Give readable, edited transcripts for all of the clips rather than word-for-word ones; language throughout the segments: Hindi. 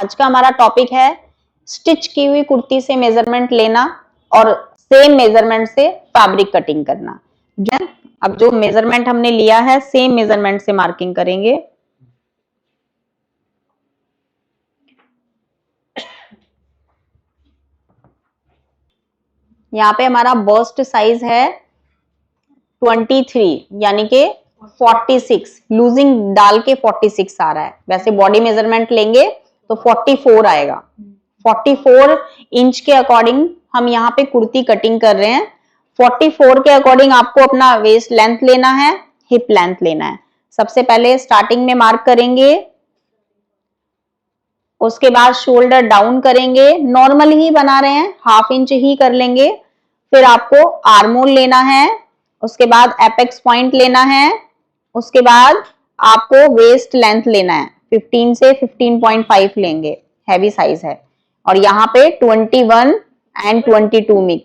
आज का हमारा टॉपिक है स्टिच की हुई कुर्ती से मेजरमेंट लेना और सेम मेजरमेंट से फैब्रिक कटिंग करना। अब जो मेजरमेंट हमने लिया है सेम मेजरमेंट से मार्किंग करेंगे। यहाँ पे हमारा बस्ट साइज है 23 यानी कि 46, लूजिंग डाल के 46 आ रहा है। वैसे बॉडी मेजरमेंट लेंगे तो 44 आएगा। 44 इंच के अकॉर्डिंग हम यहाँ पे कुर्ती कटिंग कर रहे हैं। 44 के अकॉर्डिंग आपको अपना वेस्ट लेंथ लेना है, हिप लेंथ लेना है। सबसे पहले स्टार्टिंग में मार्क करेंगे, उसके बाद शोल्डर डाउन करेंगे। नॉर्मल ही बना रहे हैं, हाफ इंच ही कर लेंगे। फिर आपको आर्मोल लेना है, उसके बाद एपेक्स पॉइंट लेना है, उसके बाद आपको वेस्ट लेंथ लेना है। 15 से 15.5 लेंगे, हैवी साइज है। और यहाँ पे 21 एंड 22 में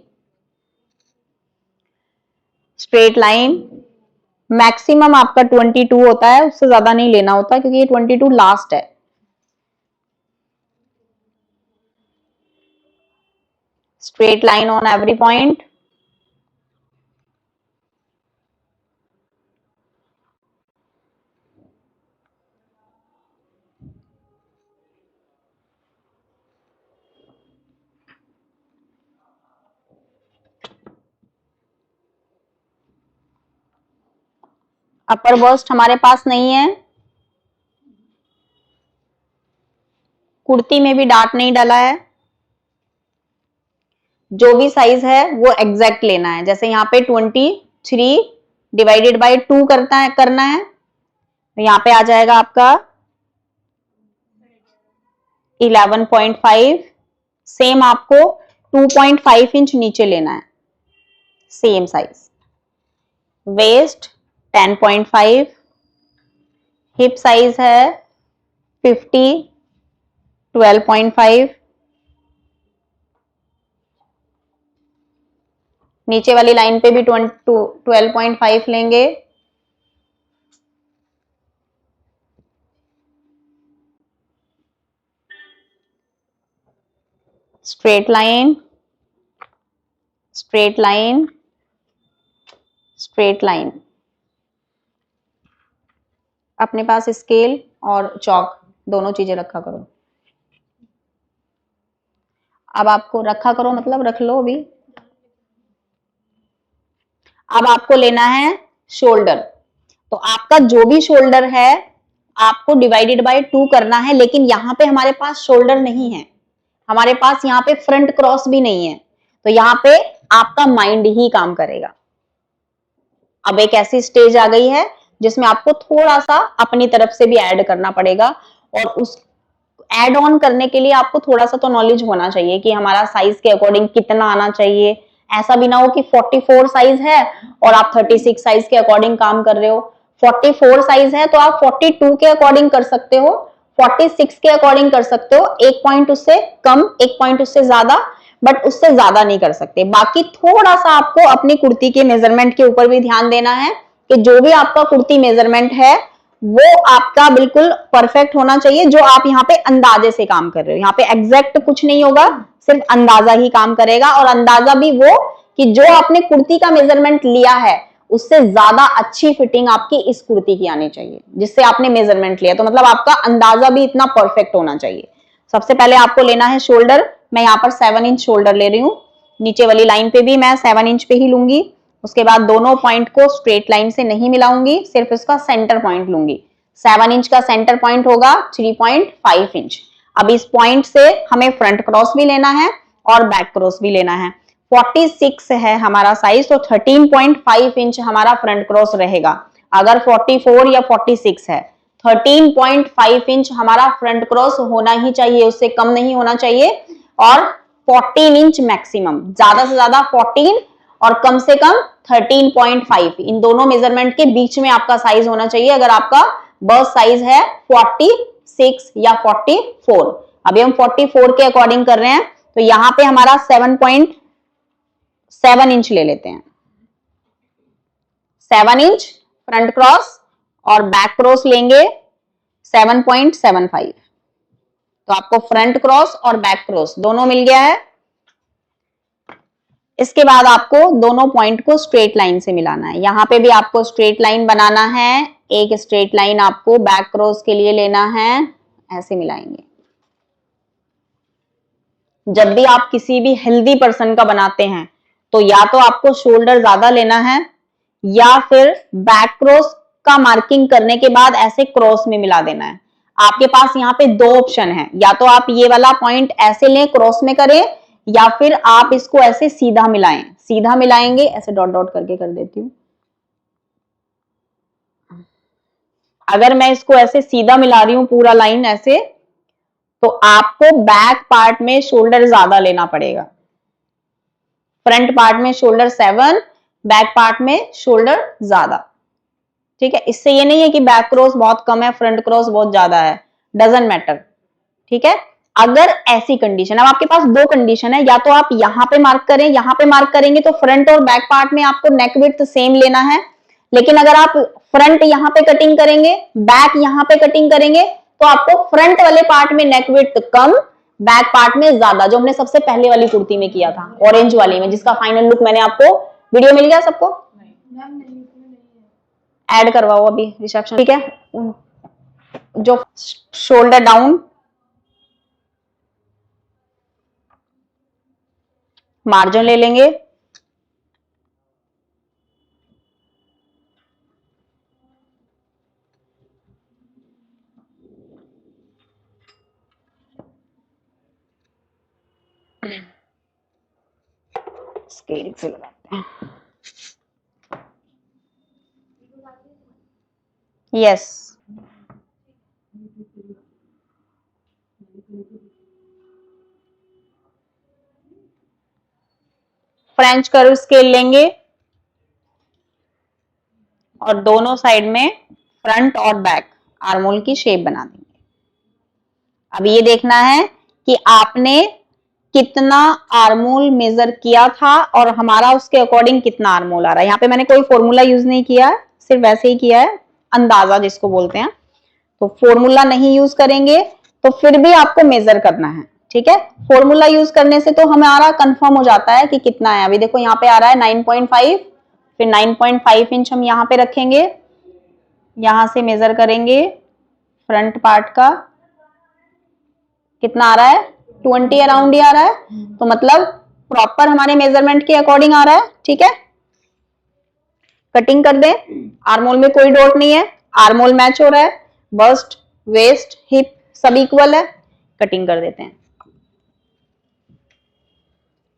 स्ट्रेट लाइन मैक्सिमम आपका 22 होता है, उससे ज्यादा नहीं लेना होता क्योंकि ये 22 लास्ट है। Straight line on every point. Upper bust हमारे पास नहीं है, कुर्ती में भी डार्ट नहीं डाला है। जो भी साइज है वो एग्जैक्ट लेना है। जैसे यहाँ पे 23 डिवाइडेड बाय 2 करना है तो यहाँ पे आ जाएगा आपका 11.5। सेम आपको 2.5 इंच नीचे लेना है, same size. Waist 10.5, hip size है 50, 12.5। नीचे वाली लाइन पे भी 12.5 लेंगे। Straight line, straight line, straight line. अपने पास स्केल और चौक दोनों चीजें रखा करो। अब आपको रखा करो मतलब रख लो अभी। अब आपको लेना है शोल्डर। तो आपका जो भी शोल्डर है आपको डिवाइडेड बाय 2 करना है, लेकिन यहाँ पे हमारे पास शोल्डर नहीं है, हमारे पास यहाँ पे फ्रंट क्रॉस भी नहीं है। तो यहाँ पे आपका माइंड ही काम करेगा। अब एक ऐसी स्टेज आ गई है जिसमें आपको थोड़ा सा अपनी तरफ से भी ऐड करना पड़ेगा, और उस ऐड ऑन करने के लिए आपको थोड़ा सा तो नॉलेज होना चाहिए कि हमारा साइज के अकॉर्डिंग कितना आना चाहिए। ऐसा भी ना हो कि 44 साइज है और आप 36 साइज के अकॉर्डिंग काम कर रहे हो। 44 साइज है तो आप 42 के अकॉर्डिंग कर सकते हो, 46 के अकॉर्डिंग कर सकते हो। एक पॉइंट उससे कम, एक पॉइंट उससे ज्यादा, बट उससे ज्यादा नहीं कर सकते। बाकी थोड़ा सा आपको अपनी कुर्ती के मेजरमेंट के ऊपर भी ध्यान देना है कि जो भी आपका कुर्ती मेजरमेंट है वो आपका बिल्कुल परफेक्ट होना चाहिए। जो आप यहाँ पे अंदाजे से काम कर रहे हो, यहाँ पे एग्जैक्ट कुछ नहीं होगा, सिर्फ अंदाजा ही काम करेगा। और अंदाजा भी वो कि जो आपने कुर्ती का मेजरमेंट लिया है उससे ज्यादा अच्छी फिटिंग आपकी इस कुर्ती की आनी चाहिए जिससे आपने मेजरमेंट लिया। तो मतलब आपका अंदाजा भी इतना परफेक्ट होना चाहिए। सबसे पहले आपको लेना है शोल्डर। मैं यहाँ पर 7 इंच शोल्डर ले रही हूँ, नीचे वाली लाइन पे भी मैं 7 इंच पे ही लूंगी। उसके बाद दोनों पॉइंट को स्ट्रेट लाइन से नहीं मिलाऊंगी, सिर्फ इसका सेंटर पॉइंट लूंगी। 7 इंच का सेंटर पॉइंट होगा 3.5 इंच। अब इस पॉइंट से हमें फ्रंट क्रॉस भी लेना है और बैक क्रॉस भी लेना है। 46 है हमारा साइज, तो 13.5 इंच हमारा फ्रंट क्रॉस रहेगा। अगर 44 या 46 है, 13.5 इंच हमारा फ्रंट क्रॉस होना ही चाहिए, उससे कम नहीं होना चाहिए। और 14 इंच मैक्सिमम, ज्यादा से ज्यादा 14 और कम से कम 13.5, इन दोनों मेजरमेंट के बीच में आपका साइज होना चाहिए। अगर आपका बस्ट साइज है 46 या 44, अभी हम 44 के अकॉर्डिंग कर रहे हैं, तो यहाँ पे हमारा 7.7 इंच ले लेते हैं। 7 इंच फ्रंट क्रॉस और बैक क्रॉस लेंगे 7.75। तो आपको फ्रंट क्रॉस और बैक क्रॉस दोनों मिल गया है। इसके बाद आपको दोनों पॉइंट को स्ट्रेट लाइन से मिलाना है। यहां पे भी आपको स्ट्रेट लाइन बनाना है, एक स्ट्रेट लाइन आपको बैक क्रॉस के लिए लेना है, ऐसे मिलाएंगे। जब भी आप किसी भी हेल्दी पर्सन का बनाते हैं तो या तो आपको शोल्डर ज्यादा लेना है या फिर बैक क्रॉस का मार्किंग करने के बाद ऐसे क्रॉस में मिला देना है। आपके पास यहाँ पे दो ऑप्शन है, या तो आप ये वाला पॉइंट ऐसे लें क्रॉस में करें, या फिर आप इसको ऐसे सीधा मिलाएं। सीधा मिलाएंगे, ऐसे डॉट डॉट करके कर देती हूँ। अगर मैं इसको ऐसे सीधा मिला रही हूं पूरा लाइन ऐसे, तो आपको बैक पार्ट में शोल्डर ज्यादा लेना पड़ेगा। फ्रंट पार्ट में शोल्डर 7, बैक पार्ट में शोल्डर ज्यादा। ठीक है, इससे ये नहीं है कि बैक क्रॉस बहुत कम है, फ्रंट क्रॉस बहुत ज्यादा है, डजंट मैटर। ठीक है, अगर ऐसी कंडीशन, अब आपके पास दो कंडीशन है, या तो आप यहां पे मार्क करें, यहां पे मार्क करेंगे तो फ्रंट और बैक पार्ट में आपको नेक विड्थ सेम लेना है। लेकिन अगर आप फ्रंट यहां पे कटिंग करेंगे, बैक यहां पे कटिंग करेंगे, तो आपको फ्रंट वाले पार्ट में नेक विड्थ कम, बैक पार्ट में ज्यादा, जो हमने सबसे पहले वाली कुर्ती में किया था, ऑरेंज वाली में, जिसका फाइनल लुक मैंने आपको, वीडियो मिल गया सबको? ऐड करवाओ अभी रिसेप्शन। ठीक है, जो शोल्डर डाउन, मार्जिन ले लेंगे, स्केल से लगाते हैं। यस, फ्रेंच कर्व स्केल लेंगे और दोनों साइड में फ्रंट और बैक आर्मोल की शेप बना देंगे। अब ये देखना है कि आपने कितना आर्मोल मेजर किया था और हमारा उसके अकॉर्डिंग कितना आर्मोल आ रहा है। यहाँ पे मैंने कोई फॉर्मूला यूज नहीं किया, सिर्फ वैसे ही किया है, अंदाजा जिसको बोलते हैं। तो फॉर्मूला नहीं यूज करेंगे तो फिर भी आपको मेजर करना है। ठीक है, फॉर्मूला यूज करने से तो हमारा कंफर्म हो जाता है कि कितना है। अभी देखो यहाँ पे आ रहा है 9.5, फिर 9.5 इंच हम यहाँ पे रखेंगे, यहां से मेजर करेंगे फ्रंट पार्ट का, कितना आ रहा है, 20 अराउंड ही आ रहा है, तो मतलब प्रॉपर हमारे मेजरमेंट के अकॉर्डिंग आ रहा है। ठीक है, कटिंग कर दें। आर्मोल में कोई डॉट नहीं है, आर्मोल मैच हो रहा है, बस्ट, वेस्ट, हिप सब इक्वल है, कटिंग कर देते हैं।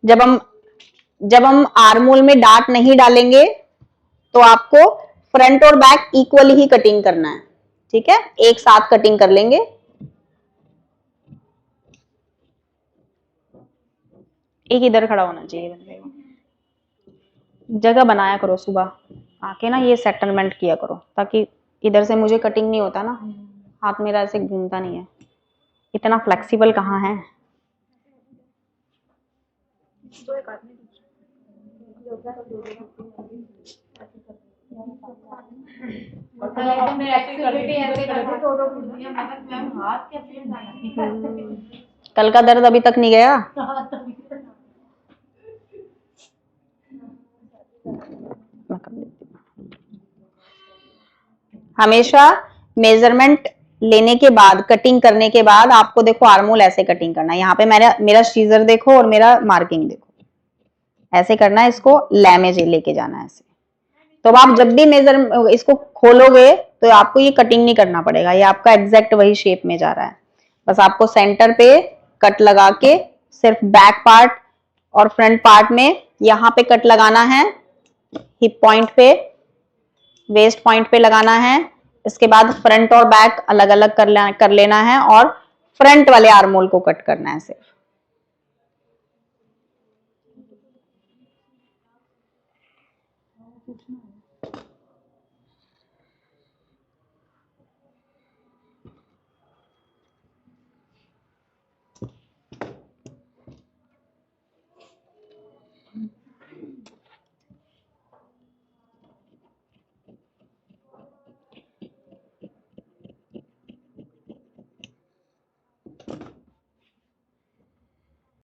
जब हम आर्मोल में डार्ट नहीं डालेंगे तो आपको फ्रंट और बैक इक्वली ही कटिंग करना है। ठीक है, एक साथ कटिंग कर लेंगे। एक इधर खड़ा होना चाहिए बंदे को। जगह बनाया करो, सुबह आके ना ये सेटलमेंट किया करो, ताकि इधर से मुझे कटिंग नहीं होता ना, हाथ मेरा ऐसे घूमता नहीं है। इतना फ्लेक्सिबल कहाँ है। कल का दर्द अभी तक नहीं गया। हमेशा मेजरमेंट लेने के बाद, कटिंग करने के बाद आपको देखो आर्मोल ऐसे कटिंग करना है। यहाँ पे मेरा सीजर देखो और मेरा मार्किंग देखो, ऐसे करना है, इसको लैमे लेके जाना है ऐसे। तो आप जब भी मेजर इसको खोलोगे तो आपको ये कटिंग नहीं करना पड़ेगा, ये आपका एग्जैक्ट वही शेप में जा रहा है। बस आपको सेंटर पे कट लगा के सिर्फ बैक पार्ट और फ्रंट पार्ट में यहाँ पे कट लगाना है, हिप पॉइंट पे, वेस्ट पॉइंट पे लगाना है। इसके बाद फ्रंट और बैक अलग अलग कर लेना है और फ्रंट वाले आर्मोल को कट करना है सिर्फ।